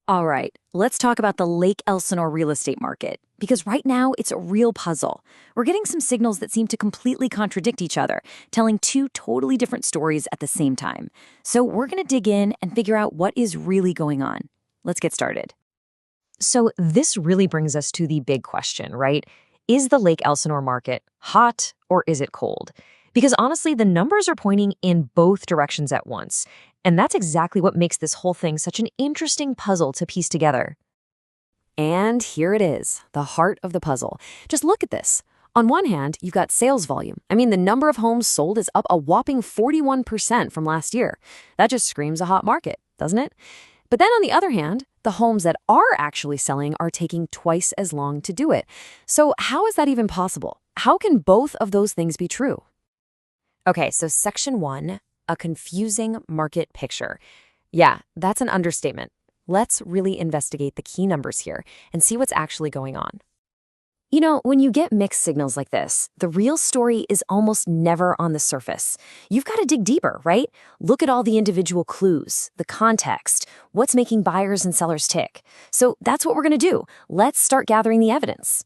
All right, let's talk about the Lake Elsinore real estate market, because right now it's a real puzzle. We're getting some signals that seem to completely contradict each other, telling two totally different stories at the same time. So we're going to dig in and figure out what is really going on. Let's get started. So this really brings us to the big question, right? Is the Lake Elsinore market hot or is it cold? Because honestly, the numbers are pointing in both directions at once. And that's exactly what makes this whole thing such an interesting puzzle to piece together. And here it is, the heart of the puzzle. Just look at this. On one hand, you've got sales volume. The number of homes sold is up a whopping 41% from last year. That just screams a hot market, doesn't it? But then on the other hand, the homes that are actually selling are taking twice as long to do it. So how is that even possible? How can both of those things be true? Okay, so section 1, a confusing market picture. Yeah, that's an understatement. Let's really investigate the key numbers here and see what's actually going on. You know, when you get mixed signals like this, the real story is almost never on the surface. You've got to dig deeper, right? Look at all the individual clues, the context, what's making buyers and sellers tick. So that's what we're going to do. Let's start gathering the evidence.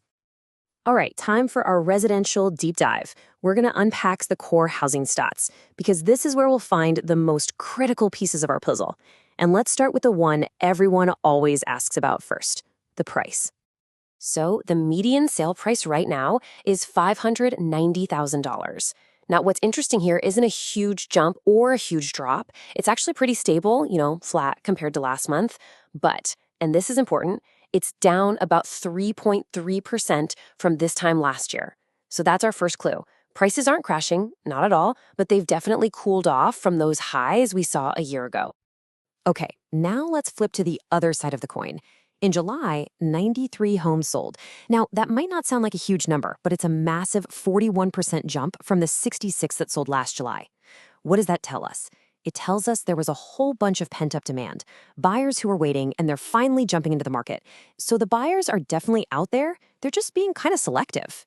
All right, time for our residential deep dive. We're going to unpack the core housing stats, because this is where we'll find the most critical pieces of our puzzle. And let's start with the one everyone always asks about first, the price. So the median sale price right now is $590,000. Now, what's interesting here isn't a huge jump or a huge drop. It's actually pretty stable, flat compared to last month. But, and this is important, it's down about 3.3% from this time last year. So that's our first clue. Prices aren't crashing, not at all, but they've definitely cooled off from those highs we saw a year ago. Okay, now let's flip to the other side of the coin. In July, 93 homes sold. Now, that might not sound like a huge number, but it's a massive 41% jump from the 66 that sold last July. What does that tell us? It tells us there was a whole bunch of pent-up demand, buyers who were waiting, and they're finally jumping into the market. So the buyers are definitely out there. They're just being kind of selective.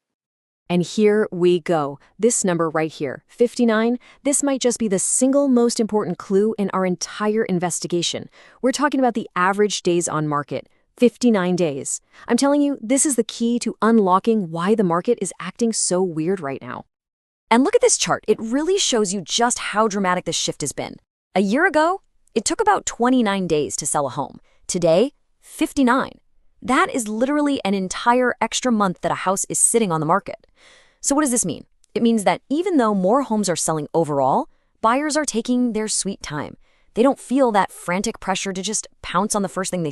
And here we go. This number right here, 59, this might just be the single most important clue in our entire investigation. We're talking about the average days on market. 59 days. I'm telling you, this is the key to unlocking why the market is acting so weird right now. And look at this chart. It really shows you just how dramatic this shift has been. A year ago, it took about 29 days to sell a home. Today, 59. That is literally an entire extra month that a house is sitting on the market. So what does this mean? It means that even though more homes are selling overall, buyers are taking their sweet time. They don't feel that frantic pressure to just pounce on the first thing they see.